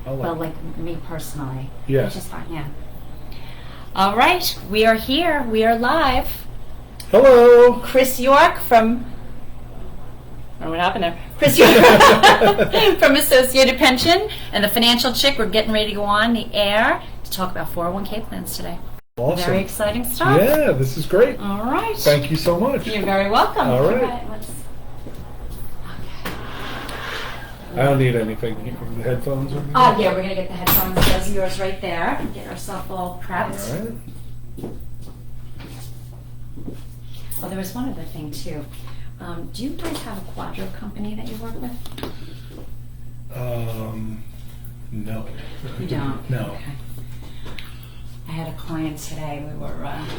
Well, like me personally. Yeah. Which is fine, yeah. All right, we are here. We are live. Hello. Chris York from... I don't know what happened there. Chris York from Associated Pension and the Financial Chick. We're getting ready to go on the air to talk about 401k plans today. Awesome. Very exciting stuff. Yeah, this is great. All right. Thank you so much. You're very welcome. All right. I don't need anything. The headphones or anything? Yeah, we're going to get the headphones. Those are yours right there. Get ourselves all prepped. All right. Oh, there was one other thing, too. Do you guys have a Quadro company that you work with? No. You don't? No. Okay. I had a client today. We were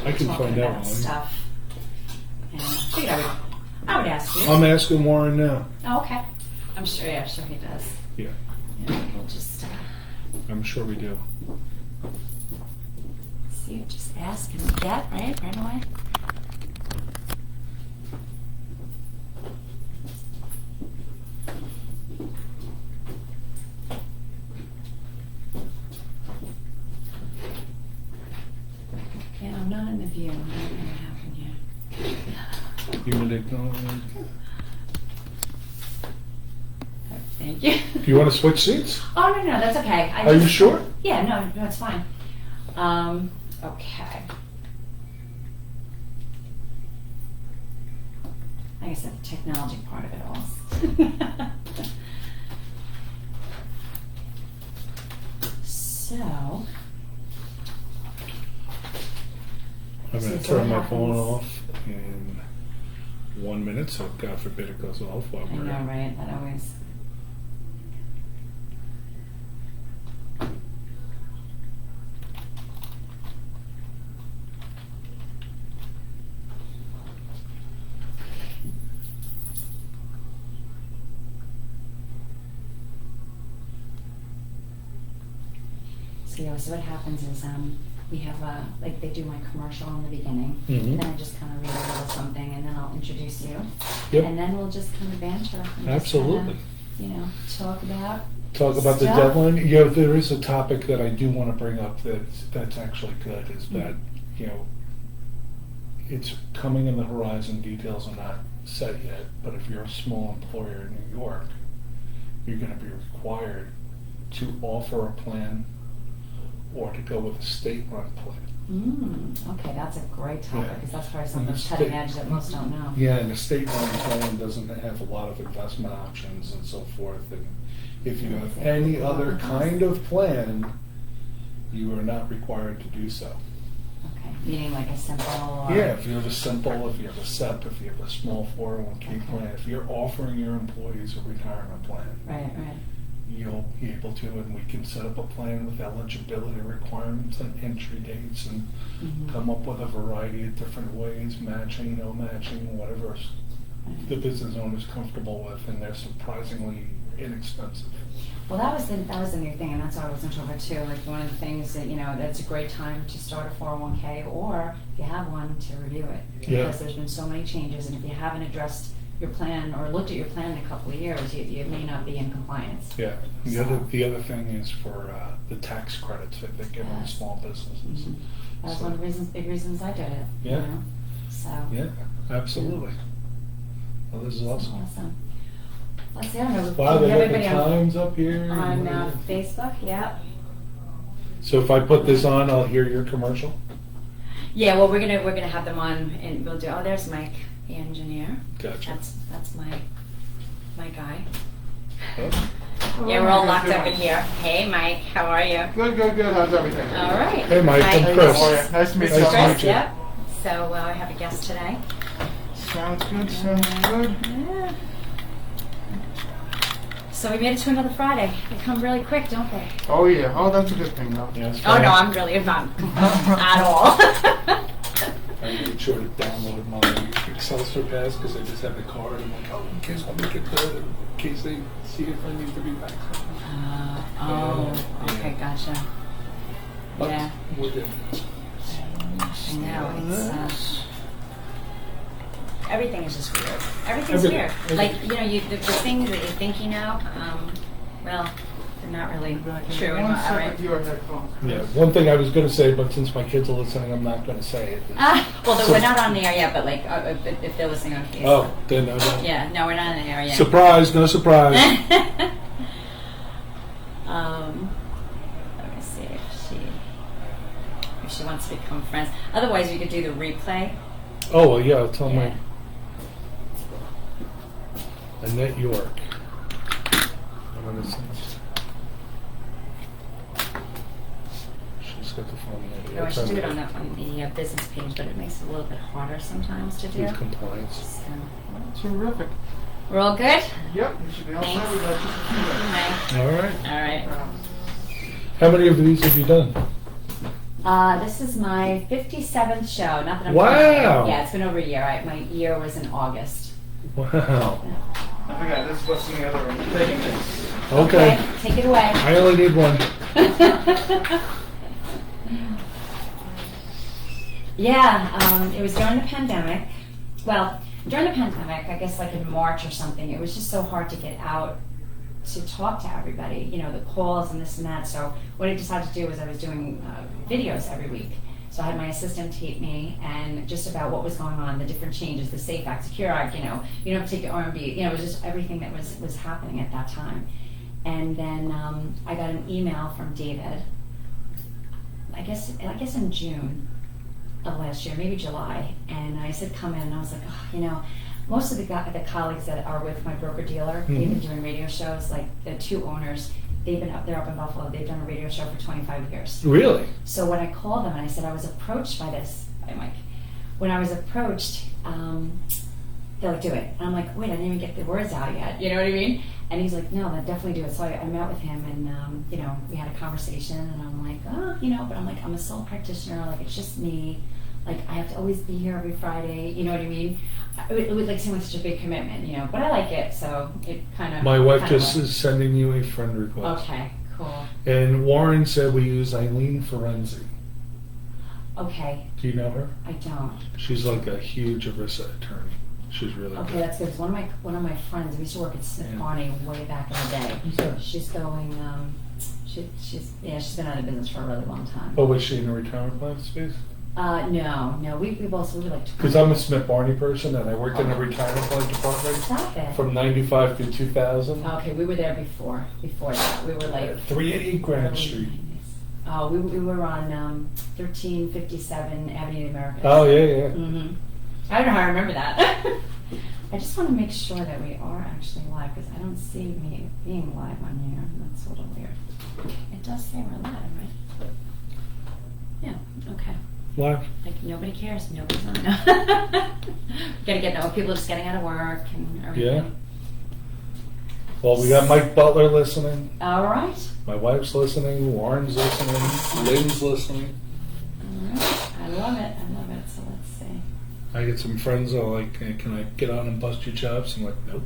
talking find out about one. stuff. And I figured I would ask you. I'm asking Warren now. Oh, okay. I'm sure he does. Yeah, Yeah, we'll just I'm sure we do. see, just ask and get, right away. Yeah, I'm not in the view. I'm not going to happen here. You would ignore me. Thank you. Do you want to switch seats? Oh, no, that's okay. Are you sure? Yeah, no, it's fine. Okay. I guess the technology part of it all. So, I'm going to So turn what my phone happens? off in 1 minute, so God forbid it goes off while I we're know, right? That always. So what happens is we have like they do my commercial in the beginning, Mhm. and then I just kind of read a little something, and then I'll introduce you, Yep. and then we'll just kind of banter. And just Absolutely. kinda, talk about. Talk about the stuff. deadline. There is a topic that I do want to bring up that's actually good, is that, it's coming in the horizon, details are not set yet, but if you're a small employer in New York, you're going to be required to offer a plan or to go with a state-run plan. Okay, that's a great topic, Yeah. because that's probably And something the cutting state- edge that most don't know. Yeah, and the state-run plan doesn't have a lot of investment options and so forth. And if you have any other kind of plan, you are not required to do so. Okay, meaning like a simple. Or, Yeah, if you have a simple, if you have a SEP, if you have a small 401k Okay. plan, if you're offering your employees a retirement plan, Right. you'll be able to, and we can set up a plan with eligibility requirements and entry dates and Mhm. come up with a variety of different ways, matching, no matching, whatever the business owner is comfortable with, and they're surprisingly inexpensive. Well, that was the new thing, and that's what I wasn't sure about too. Like one of the things that that's a great time to start a 401k, or if you have one, to review it, Yeah. because there's been so many changes, and if you haven't addressed your plan or looked at your plan in a couple of years, you may not be in compliance. Yeah. So- The other thing is for the tax credits that they give on Yes. small businesses. Mhm. That was So- one of the big reasons I did it. Yeah. So. Yeah, absolutely. Well, this is awesome. Awesome. Let's see. I don't know. Wow, they got the everybody times up here. on Facebook. Yeah. So if I put this on, I'll hear your commercial? Yeah. Well, we're gonna have them on, and we'll do. Oh, there's Mike, the engineer. Gotcha. That's my guy. Oh. Yeah, we're all locked up in here. Hey, Mike, how are you? Good. How's everything? All right. Hey, Mike, I'm Hey, Chris. how are you? Nice to meet Nice you. to meet Chris, you. yep. So I have a guest today. Sounds good. Yeah. So we made it to another Friday. They come really quick, don't they? Oh yeah. Oh, that's a good thing though. Yeah, it's Oh fine. no, I'm really not at all. I made sure to download my Excel pass because I just have the card. I'm like, oh, in case I make it good, in case they see if I need to be back. Okay, gotcha. But Yeah. we're good. I know, it's, everything is just weird. Everything's Everything. weird. Like, the things that you think you know, well, They're not really Back in true. one All second right. with your headphones. Yeah, one thing I was going to say, but since my kids are listening, I'm not going to say it. Well, we're not on the air yet, but like if they're listening on Facebook. Oh, then I don't. Yeah, no, we're not on the air yet. Surprise, no surprise. Let me see if she wants to become friends. Otherwise, we could do the replay. Oh, well, yeah, I'll tell Yeah. Annette York. One of the things. She's got the phone number. Oh, I should do it on the business page, but it makes it a little bit harder sometimes to do. With compliance. So, Terrific. we're all good? Yep, you should be all set. Thanks. We got just a few minutes. Okay. All right. All right. How many of these have you done? This is my 57th show. Not that I'm Wow. Yeah, it's been over a year. My year was in August. Wow. I forgot, this is what's in the other room. Taking this. Okay. Take it away. I only need one. Yeah, it was during the pandemic. Well, during the pandemic, I guess like in March or something, it was just so hard to get out to talk to everybody, you know, the calls and this and that. So what I decided to do was I was doing videos every week. So I had my assistant tape me and just about what was going on, the different changes, the SAFE Act, Secure Act, you know, you don't have to take your RMB, you know, it was just everything that was happening at that time. And then I got an email from David, I guess in June of last year, maybe July, and I said come in, and I was like, oh, you know, most of the colleagues that are with my broker-dealer, they've been doing radio shows, like the two owners, they're up in Buffalo, they've done a radio show for 25 years. Really? So when I called them and I said I was approached by this, I'm like, when I was approached, they're like, do it. And I'm like, wait, I didn't even get the words out yet, you know what I mean? And he's like, no, definitely do it. So I met with him and, you know, we had a conversation and I'm like, oh, you know, but I'm like, I'm a sole practitioner, like it's just me. Like I have to always be here every Friday, you know what I mean? It would like seem like such a big commitment, you know, but I like it, so it kind of. My wife just is sending you a friend request. Okay, cool. And Warren said we use Eileen Ferenzi. Okay, Do you know her? I don't. She's like a huge ERISA attorney. She's really Okay, good. that's good. 'Cause one of my friends, we used to work at Smith Yeah. Barney way back in the day. Who's that? She's going. She's been out of business for a really long time. Oh, was she in a retirement plan space? No, we both we were like. Because I'm a Smith Barney person and I worked in a retirement plan department Stop it. from 95 to 2000. Okay, we were there before that. We were like. 388 Grand early Street. 90s. Oh, we were on 1357 Avenue of the Americas. Oh, yeah. Mm-hmm. I don't know how I remember that. I just want to make sure that we are actually live because I don't see me being live on here. That's a little weird. It does say we're live, right? Yeah, okay. Live. Like nobody cares. Nobody's on. Gotta get people are just getting out of work and everything. Yeah. Well, we got Mike Butler listening. All right. My wife's listening. Warren's listening. Lynn's listening. All right. I love it. So let's see. I get some friends that are like, can I get on and bust your chops? I'm like, nope.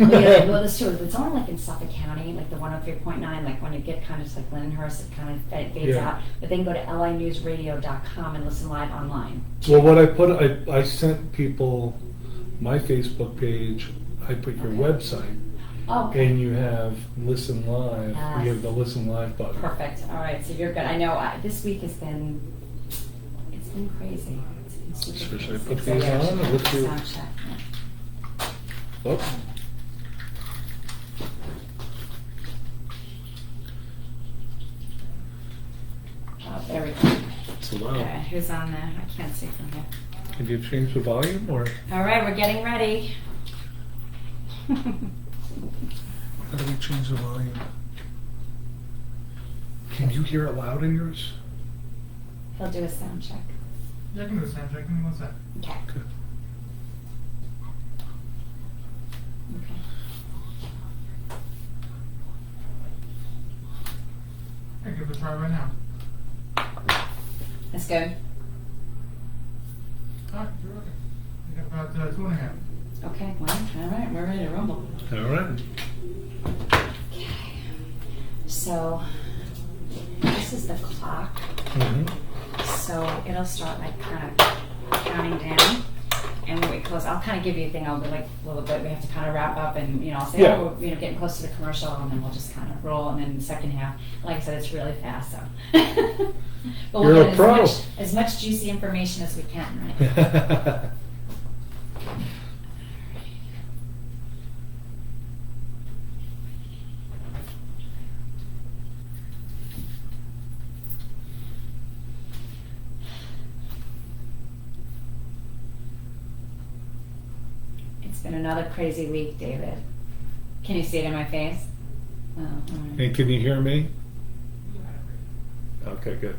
Well, that's true. It's only like in Suffolk County, like the 103.9, like when you get kind of like Lindenhurst, it kind of fades Yeah. out. But then go to linewsradio.com and listen live online. Well, what I sent people my Facebook page. I put your Okay. website, Oh, okay. and you have Listen Live. Yes. You have the Listen Live button. Perfect. All right. So you're good. I know this week it's been crazy. It's been super Should I crazy. put So, these yeah, on, or let's do- sound check. Yeah. Oh. Oh, there we go. It's loud. Okay, who's on there? I can't see from here. Can you change the volume, or All right, we're getting ready. how do we change the volume? Can you hear it loud in yours? He'll do a sound check. Yeah, I can do the sound check. Give me one sec. Okay. Okay. Okay. I can give it a try right now. That's good. Alright, you're okay. You got about 2.5. Okay, well, all right, we're ready to rumble. All right. Okay. So, this is the clock. Mm-hmm. So it'll start like kind of counting down. and when we close, I'll kind of give you a thing. I'll be like a little bit. We have to kind of wrap up, and I'll say, Yeah. oh, we're getting close to the commercial, and then we'll just kind of roll. And then the second half, like I said, it's really fast. So, but You're we'll a get pro. as much juicy information as we can, right? It's been another crazy week, David. Can you see it in my face? Oh, all right. And can you hear me? Okay, good.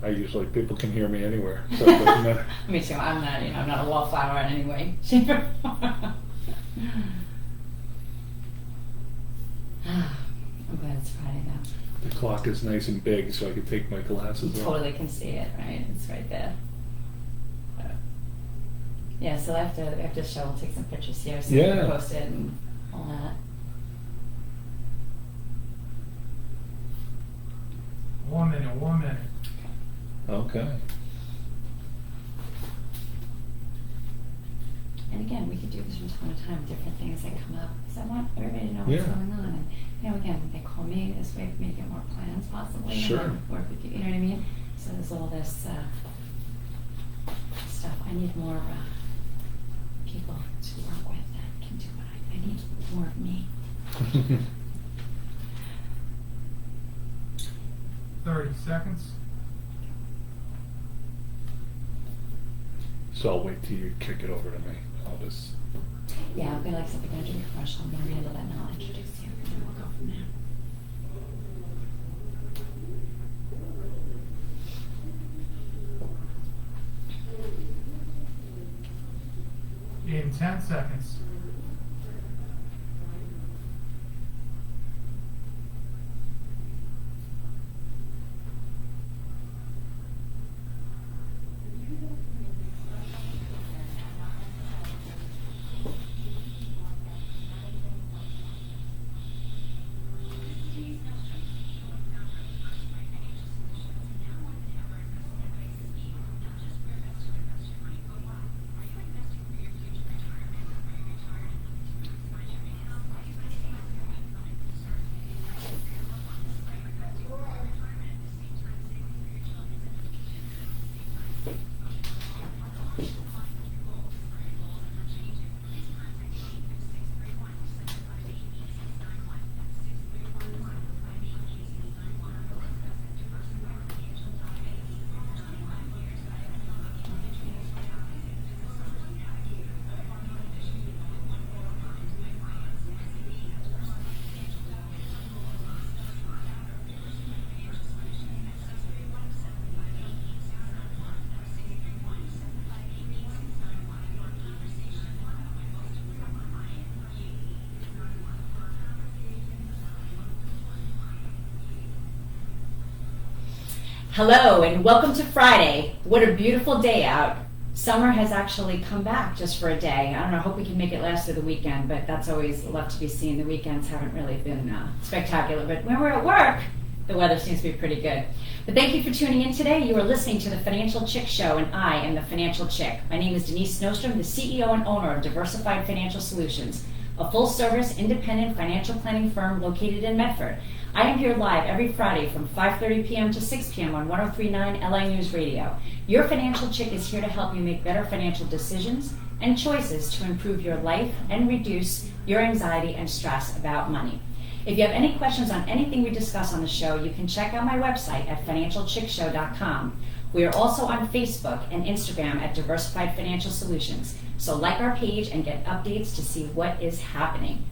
I usually, people can hear me anywhere, so it doesn't matter. Me too. I'm not, I'm not a wallflower in any way, shape, or form. I'm glad it's Friday though. The clock is nice and big, so I can take my glasses You off. totally can see it, right? It's right there. Yeah, so after the show, we'll take some pictures here, so we Yeah. can post it and all that. One minute. Okay. And again, we could do this from time to time, different things that come up, because I want everybody to know what's Yeah. going on. And again, they call me this way for me to get more plans, possibly, Sure. and then work with you. You know what I mean? So there's all this stuff. I need more people to work with that can do what I need more of me. 30 seconds. So I'll wait till you kick it over to me. I'll just. Yeah, I'll be like, something going to do a commercial. I'm going to handle that and I'll introduce you, and then we'll go from there. In 10 seconds. Hello and welcome to Friday. What a beautiful day out. Summer has actually come back just for a day. I don't know, I hope we can make it last through the weekend, but that's always left to be seen. The weekends haven't really been spectacular, but when we're at work, the weather seems to be pretty good. But thank you for tuning in today. You are listening to the Financial Chick Show, and I am the Financial Chick. My name is Denise Nostrom, the CEO and owner of Diversified Financial Solutions, a full-service, independent financial planning firm located in Medford. I am here live every Friday from 5:30 p.m. to 6 p.m. on 103.9 LA News Radio. Your Financial Chick is here to help you make better financial decisions and choices to improve your life and reduce your anxiety and stress about money. If you have any questions on anything we discuss on the show, you can check out my website at financialchickshow.com. We are also on Facebook and Instagram at Diversified Financial Solutions. So like our page and get updates to see what is happening.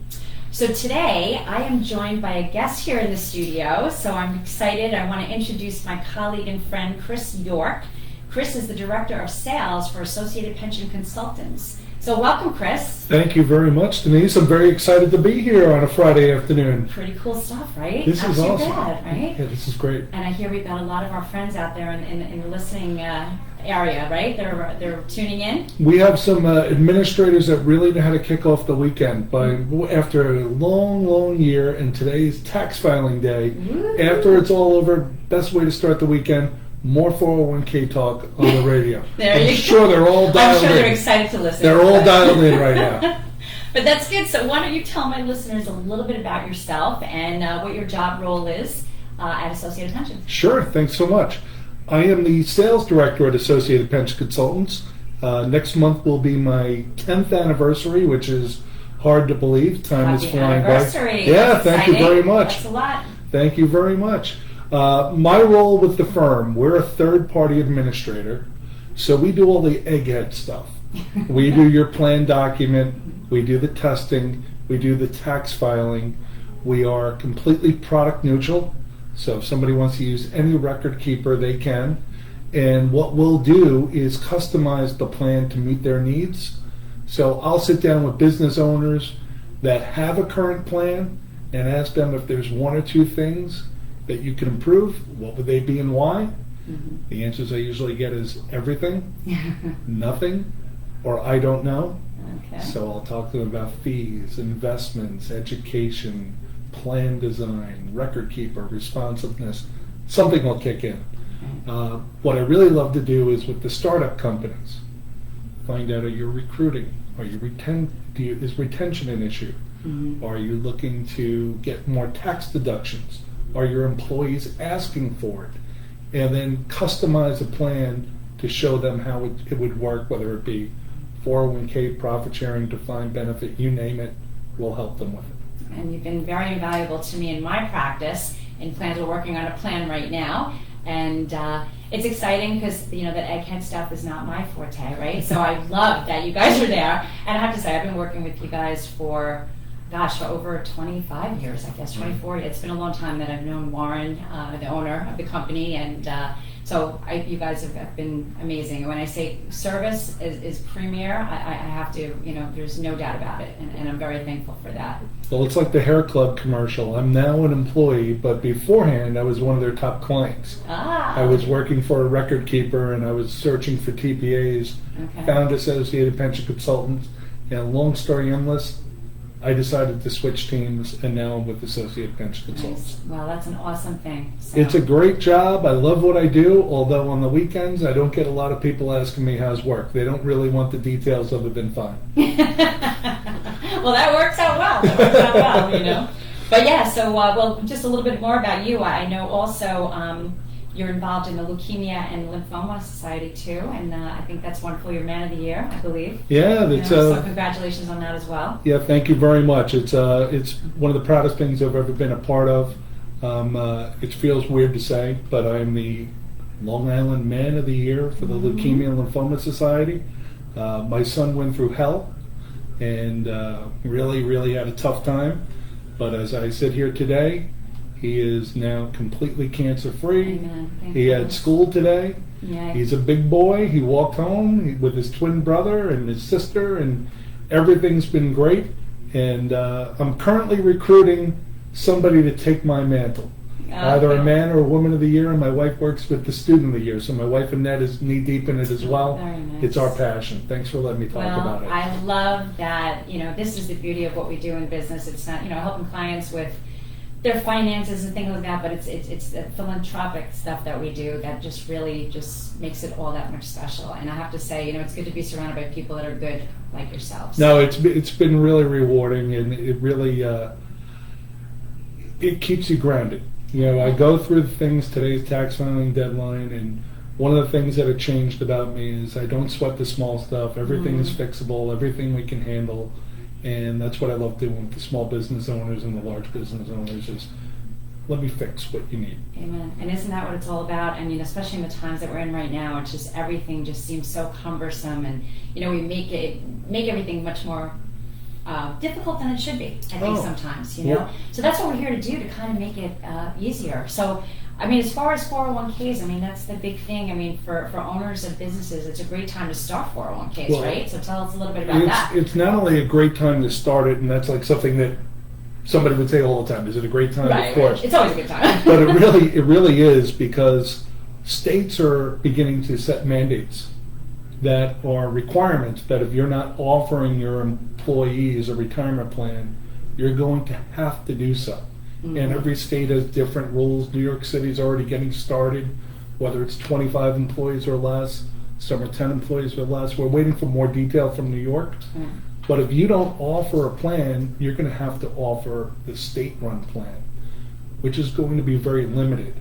So today I am joined by a guest here in the studio, so I'm excited. I want to introduce my colleague and friend, Chris York. Chris is the Director of Sales for Associated Pension Consultants. So welcome, Chris. Thank you very much, Denise. I'm very excited to be here on a Friday afternoon. Pretty cool stuff, right? This Not is too awesome. bad, right? Yeah, this is great. And I hear we've got a lot of our friends out there in the listening area, right? They're tuning in. We have some administrators that really know how to kick off the weekend. After a long, long year, and today's tax filing day, Woo. after it's all over, best way to start the weekend, more 401k talk on the radio. There I'm you sure go. they're all dialed I'm sure in. they're excited to listen. They're all dialed in right now. But that's good. So why don't you tell my listeners a little bit about yourself and what your job role is at Associated Pension? Sure, thanks so much. I am the sales director at Associated Pension Consultants. Next month will be my 10th anniversary, which is hard to believe. Time is Happy flying anniversary. by. Yeah, That's thank you exciting. very much. That's a lot. Thank you very much. My role with the firm, we're a third-party administrator, so we do all the egghead stuff. We do your plan document, we do the testing, we do the tax filing. We are completely product neutral, so if somebody wants to use any record keeper, they can. And what we'll do is customize the plan to meet their needs. So I'll sit down with business owners that have a current plan and ask them if there's one or two things that you can improve. What would they be and why? Mm-hmm. The answers I usually get is everything, nothing, or I don't know. Okay. So I'll talk to them about fees, investments, education, plan design, record keeper, responsiveness. Something will kick in. What I really love to do is with the startup companies, find out, are you recruiting? Are you is retention an issue? Mm-hmm. Are you looking to get more tax deductions? Are your employees asking for it? And then customize a plan to show them how it would work, whether it be 401k, profit sharing, defined benefit, you name it, we'll help them with it. And you've been very invaluable to me in my practice. In plans, we're working on a plan right now. And it's exciting because, that egghead stuff is not my forte, right? So I love that you guys are there. And I have to say, I've been working with you guys for over 25 years, I guess, 24. It's been a long time that I've known Warren, the owner of the company, and so you guys have been amazing. And when I say service is premier, I have to, there's no doubt about it, and I'm very thankful for that. Well, it's like the hair club commercial. I'm now an employee, but beforehand I was one of their top clients. I was working for a record keeper, and I was searching for TPAs, Okay. found Associated Pension Consultants, and long story endless, I decided to switch teams, and now I'm with Associated Pension Consultants. Nice. Well, that's an awesome thing. So. It's a great job. I love what I do, although on the weekends I don't get a lot of people asking me how's work. They don't really want the details other than fun. Well, that works out well. But yeah, so just a little bit more about you. I know also you're involved in the Leukemia and Lymphoma Society too, and I think that's wonderful. You're Man of the Year, I believe. Yeah, that's so congratulations on that as well. Yeah, thank you very much. It's one of the proudest things I've ever been a part of. It feels weird to say, but I'm the Long Island Man of the Year for the Leukemia and Lymphoma Society. My son went through hell and really, really had a tough time. But as I sit here today, he is now completely cancer-free. Amen. He had school today. Yeah. He's a big boy. He walked home with his twin brother and his sister, and everything's been great. And I'm currently recruiting somebody to take my mantle. Either a man or a woman of the year, and my wife works with the student of the year. So my wife Annette is knee-deep in it as well. Very nice. It's our passion. Thanks for letting me talk about it. I love that, this is the beauty of what we do in business. It's not, helping clients with their finances and things like that, but it's the philanthropic stuff that we do that just really just makes it all that much special. And I have to say, it's good to be surrounded by people that are good like yourselves. No, it's been really rewarding, and it really it keeps you grounded. I go through the things, today's tax filing deadline, and one of the things that have changed about me is I don't sweat the small stuff. Everything is fixable, everything we can handle. And that's what I love doing with the small business owners and the large business owners is let me fix what you need. Amen. And isn't that what it's all about? I mean, especially in the times that we're in right now, it's just everything just seems so cumbersome, and we make everything much more difficult than it should be. I think sometimes, Yeah. So that's what we're here to do, to kind of make it easier. So. I mean, as far as 401ks, that's the big thing. For owners of businesses, it's a great time to start 401ks, right? So tell us a little bit about that. It's not only a great time to start it, and that's like something that somebody would say all the time. Is it a great time? Right, of course. It's always a good time. But it really is, because states are beginning to set mandates that are requirements that if you're not offering your employees a retirement plan, you're going to have to do so. And every state has different rules. New York City's already getting started. whether it's 25 employees or less, some are 10 employees or less. We're waiting for more detail from New York. But if you don't offer a plan, you're going to have to offer the state-run plan, which is going to be very limited.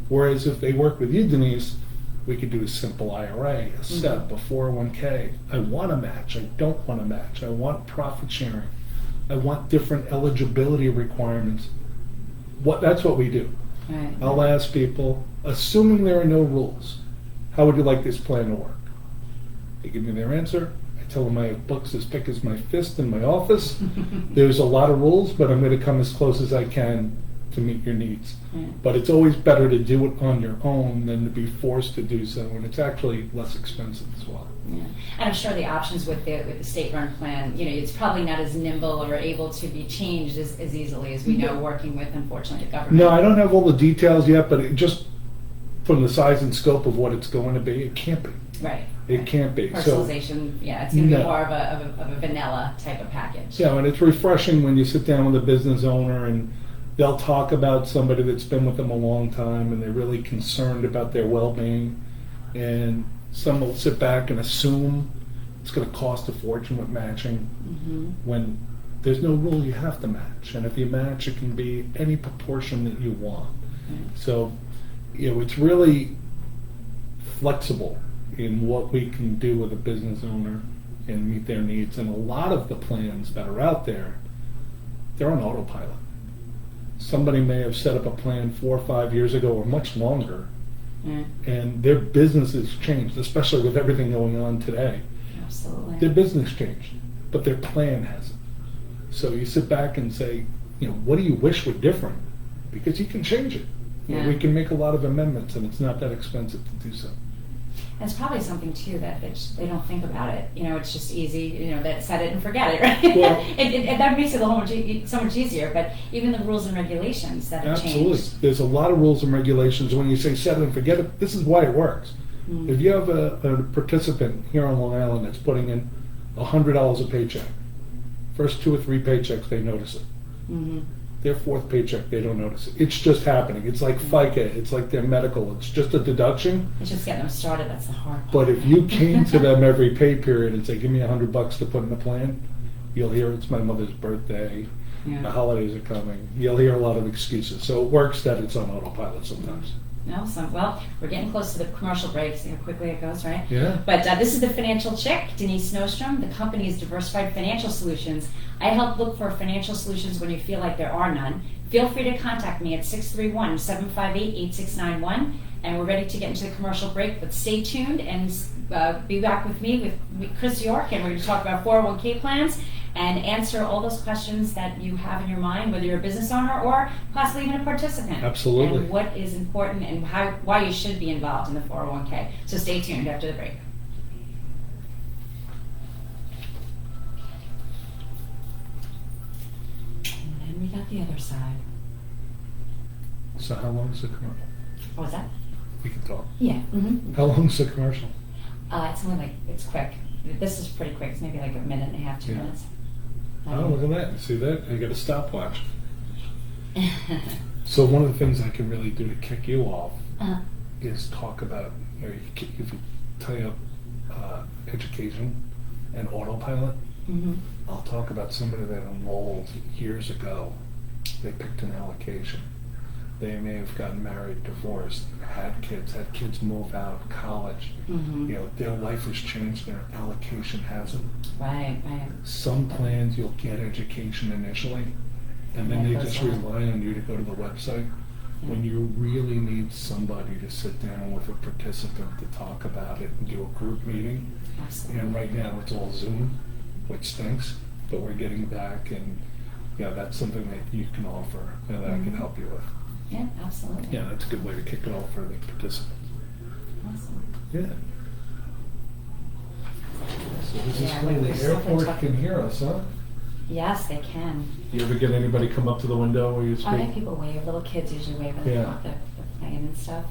Whereas if they work with you, Denise, we could do a simple IRA, a SEP, a 401k. I want to match. I don't want to match. I want profit sharing. I want different eligibility requirements. That's what we do. Right. I'll ask people, assuming there are no rules, how would you like this plan to work? They give me their answer. I tell them I have books as thick as my fist in my office. There's a lot of rules, but I'm going to come as close as I can to meet your needs. But it's always better to do it on your own than to be forced to do so, and it's actually less expensive as well. Yeah. And I'm sure the options with the state-run plan, it's probably not as nimble or able to be changed as easily as we know working with, unfortunately, the government. No, I don't have all the details yet, but it just from the size and scope of what it's going to be, it can't be. Right. It can't be. Personalization, it's going to be more of a vanilla type of package. Yeah, and it's refreshing when you sit down with a business owner and they'll talk about somebody that's been with them a long time and they're really concerned about their well-being. And some will sit back and assume it's going to cost a fortune with matching when there's no rule you have to match. And if you match, it can be any proportion that you want. So, it's really flexible in what we can do with a business owner and meet their needs. And a lot of the plans that are out there, they're on autopilot. Somebody may have set up a plan 4 or 5 years ago or much longer, and their business has changed, especially with everything going on today. Absolutely. Their business changed, but their plan hasn't. So you sit back and say, what do you wish were different? Because you can change it. We can make a lot of amendments, and it's not that expensive to do so. And it's probably something too that they don't think about it. It's just easy. That set it and forget it, right? Well, that makes it so much easier. But even the rules and regulations that have absolutely. changed. There's a lot of rules and regulations. When you say set it and forget it, this is why it works. If you have a participant here on Long Island that's putting in $100 a paycheck, first 2 or 3 paychecks they notice it. Their 4th paycheck, they don't notice it. It's just happening. It's like FICA. It's like their medical. It's just a deduction. It's just getting them started. That's the hard part. But if you came to them every pay period and say, give me $100 to put in a plan, you'll hear it's my mother's birthday. The holidays are coming. You'll hear a lot of excuses. So it works that it's on autopilot sometimes. Awesome. Well, we're getting close to the commercial break. See how quickly it goes, right? Yeah. But this is the Financial Chick, Denise Nostrom. The company is Diversified Financial Solutions. I help look for financial solutions when you feel like there are none. Feel free to contact me at 631-758-8691. And we're ready to get into the commercial break, but stay tuned and be back with me, with Chris York, and we're going to talk about 401k plans and answer all those questions that you have in your mind, whether you're a business owner or possibly even a participant. Absolutely. And what is important and why you should be involved in the 401k. So stay tuned after the break. And then we got the other side. So how long is the commercial? What was that? We can talk. Yeah. How long is the commercial? It's only it's quick. This is pretty quick. It's maybe like a minute and a half, 2 minutes. Oh, look at that. See that? I got a stopwatch. So one of the things I can really do to kick you off is talk about, if you tie up education and autopilot, I'll talk about somebody that enrolled years ago. They picked an allocation. They may have gotten married, divorced, had kids move out, college. Their life has changed, their allocation hasn't. Right. Some plans you'll get education initially, and then they just rely on you to go to the website. When you really need somebody to sit down with a participant to talk about it and do a group meeting. Absolutely. And right now it's all Zoom, which stinks, but we're getting back, and that's something that you can offer and that I can help you with. Yeah, absolutely. Yeah, that's a good way to kick it off for the participants. Awesome. Yeah. So this is Yeah, when we're the still airport talking- can hear us, huh? Yes, they can. You ever get anybody come up to the window where you speak? Oh, yeah, people wave. Little kids usually wave when they Yeah. come up the plane and stuff,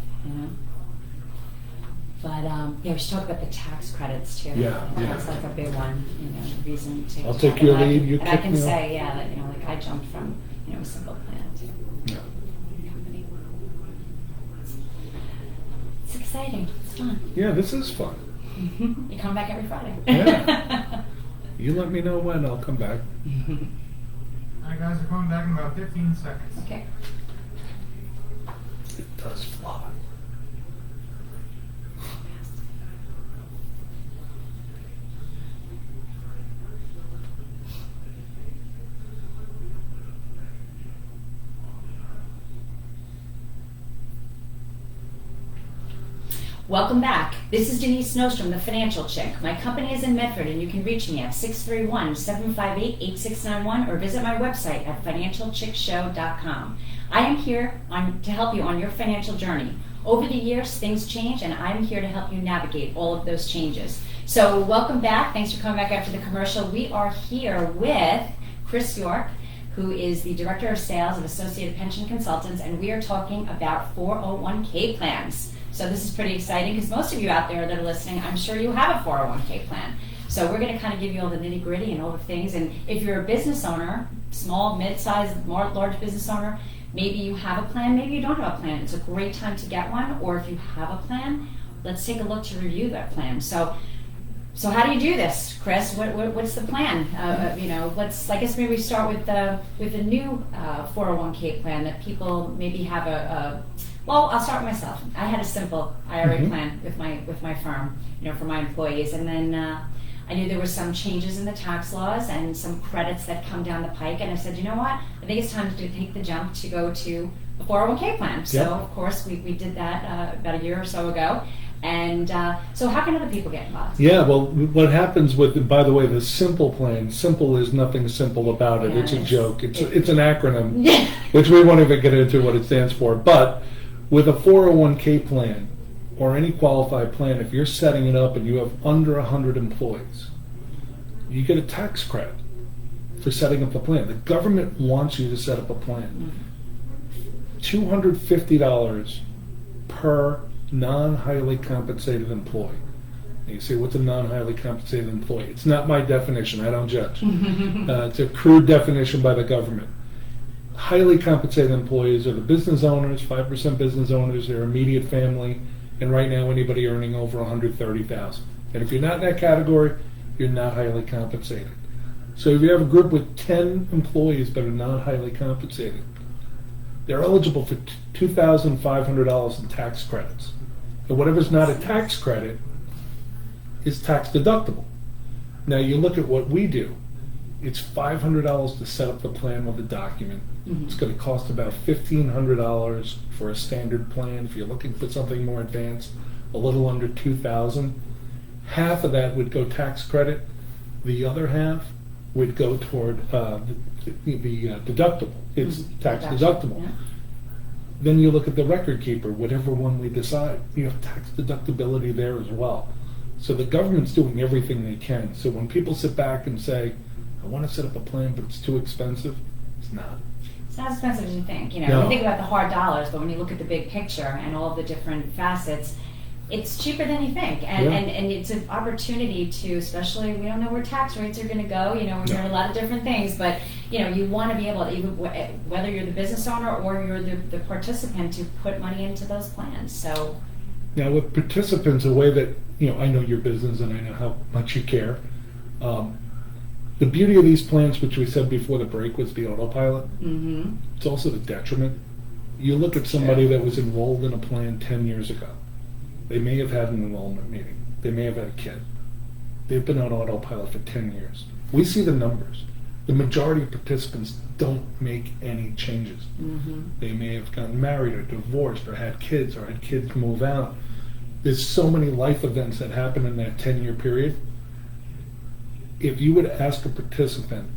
But we should talk about the tax credits too. Yeah. That's like a big one, reason to. I'll take talk your about it. lead, you And I kick can me off. say, that like I jumped from a single plan to Yeah. company. It's exciting. It's fun. Yeah, this is fun. You come back every Friday. Yeah. You let me know when, I'll come back. Alright guys, we're coming back in about 15 seconds. Okay. It does fly. Welcome back. This is Denise Nostrom, the Financial Chick. My company is in Medford, and you can reach me at 631-758-8691 or visit my website at financialchickshow.com. I am here to help you on your financial journey. Over the years, things change, and I'm here to help you navigate all of those changes. So welcome back. Thanks for coming back after the commercial. We are here with Chris York, who is the Director of Sales of Associated Pension Consultants, and we are talking about 401k plans. So this is pretty exciting because most of you out there that are listening, I'm sure you have a 401k plan. So we're going to kind of give you all the nitty gritty and all the things. And if you're a business owner, small, mid-sized, large business owner, maybe you have a plan, maybe you don't have a plan. It's a great time to get one. Or if you have a plan, let's take a look to review that plan. So how do you do this, Chris? What's the plan? I guess maybe we start with the new 401k plan that people maybe have Well, I'll start with myself. I had a simple IRA plan with my firm, for my employees, and then I knew there were some changes in the tax laws and some credits that come down the pike, and I said, you know what? I think it's time to take the jump to go to a 401k plan. So, of course, we did that about a year or so ago. And so how can other people get involved? Yeah, well, what happens with, by the way, the simple plan, simple is nothing simple about it. Yeah, it's a joke. It's an acronym, Yeah. which we won't even get into what it stands for. But with a 401k plan or any qualified plan, if you're setting it up and you have under 100 employees, you get a tax credit for setting up the plan. The government wants you to set up a plan. $250 per non-highly compensated employee. And you say, what's a non-highly compensated employee? It's not my definition. I don't judge. It's a crude definition by the government. Highly compensated employees are the business owners, 5% business owners, their immediate family, and right now anybody earning over $130,000. And if you're not in that category, you're not highly compensated. So if you have a group with 10 employees that are not highly compensated, they're eligible for $2,500 in tax credits. And whatever's not a tax credit is tax deductible. Now you look at what we do. It's $500 to set up the plan with a document. It's going to cost about $1,500 for a standard plan. If you're looking for something more advanced, a little under $2,000. Half of that would go tax credit. The other half would go toward the deductible. It's tax deductible. Yeah. Then you look at the record keeper, whatever one we decide. You have tax deductibility there as well. So the government's doing everything they can. So when people sit back and say, I want to set up a plan, but it's too expensive, it's not. It's not as expensive as you think. No. You think about the hard dollars, but when you look at the big picture and all of the different facets, it's cheaper than you think. And it's an opportunity to, especially, we don't know where tax rates are going to go. We're hearing a lot of different things, but you want to be able to, even whether you're the business owner or you're the participant, to put money into those plans. So now with participants, a way that, I know your business and I know how much you care. The beauty of these plans, which we said before the break, was the autopilot. It's also the detriment. You look at somebody that was enrolled in a plan 10 years ago. They may have had an enrollment meeting. They may have had a kid. They've been on autopilot for 10 years. We see the numbers. The majority of participants don't make any changes. They may have gotten married or divorced or had kids move out. There's so many life events that happen in that 10-year period. If you would ask a participant,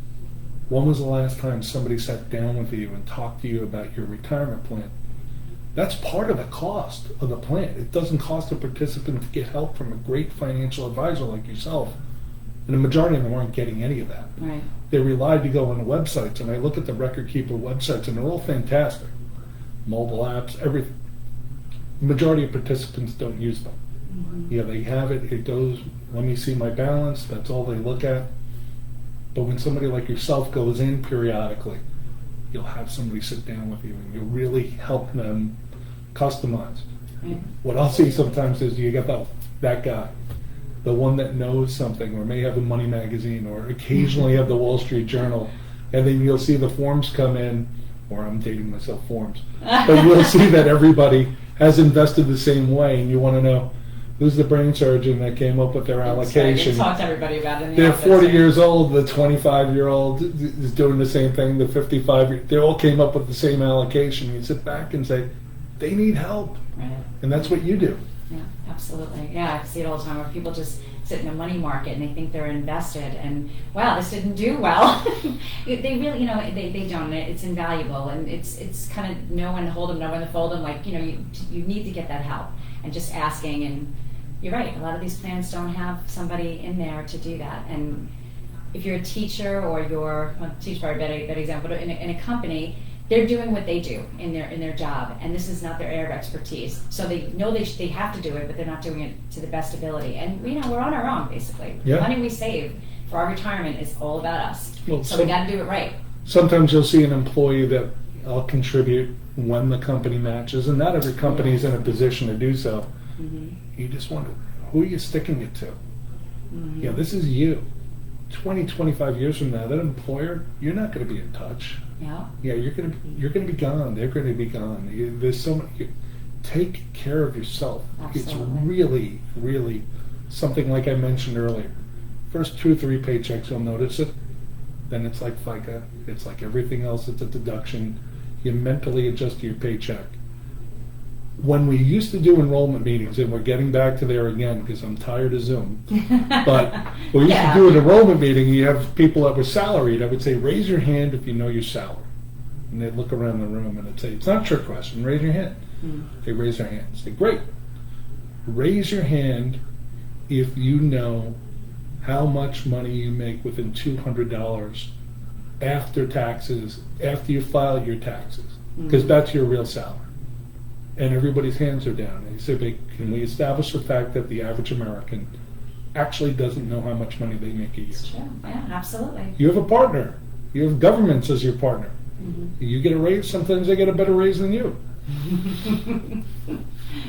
when was the last time somebody sat down with you and talked to you about your retirement plan? That's part of the cost of the plan. It doesn't cost a participant to get help from a great financial advisor like yourself. And the majority of them aren't getting any of that. right. They rely to go on the websites, and I look at the record keeper websites, and they're all fantastic. Mobile apps, everything. The majority of participants don't use them. They have it, it goes, let me see my balance, that's all they look at. But when somebody like yourself goes in periodically, you'll have somebody sit down with you and you'll really help them customize. Right. What I'll see sometimes is you get that guy, the one that knows something, or may have a Money magazine, or occasionally have the Wall Street Journal, and then you'll see the forms come in, or I'm dating myself, forms, but you'll see that everybody has invested the same way, and you want to know who's the brain surgeon that came up with their allocation. You talk to everybody about it in the They're office, 40 right? years old, the 25-year-old is doing the same thing, the 55, they all came up with the same allocation. You sit back and say, they need help, Right. and that's what you do. Yeah, absolutely. Yeah, I see it all the time where people just sit in a money market and they think they're invested and, wow, this didn't do well. They really, they don't. It's invaluable, and it's kind of know when to hold them, know when to fold them. Like, you need to get that help, and just asking. And you're right, a lot of these plans don't have somebody in there to do that. And if you're a teacher or teacher probably a better example, but in a company, they're doing what they do in their job, and this is not their area of expertise. So they know they have to do it, but they're not doing it to the best ability. And we're on our own, basically. Yeah. The money we save for our retirement is all about us. Well, so we got to do it right. Sometimes you'll see an employee that I'll contribute when the company matches, and not every company is in a position to do so. Mm-hmm. You just wonder, who are you sticking it to? Mm-hmm. Yeah, this is you. 20, 25 years from now, that employer, you're not going to be in touch. Yeah. Yeah, you're going to be gone. They're going to be gone. There's so much. Take care of yourself. Absolutely. It's really, really something like I mentioned earlier. First 2 or 3 paychecks, you'll notice it. Then it's like FICA. It's like everything else. It's a deduction. You mentally adjust to your paycheck. When we used to do enrollment meetings, and we're getting back to there again because I'm tired of Zoom, but we used to do an enrollment meeting, and you have people that were salaried. I would say, raise your hand if you know your salary. And they'd look around the room and I'd say, it's not a trick question, raise your hand. They raise their hand. Say, great. Raise your hand if you know how much money you make within $200 after taxes, after you file your taxes, because that's your real salary. And everybody's hands are down. And he said, can we establish the fact that the average American actually doesn't know how much money they make a year? It's true. Yeah, absolutely. You have a partner. You have governments as your partner. You get a raise, sometimes they get a better raise than you.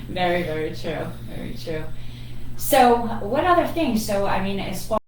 Very, very true. Very true. So what other things? So, I mean, as far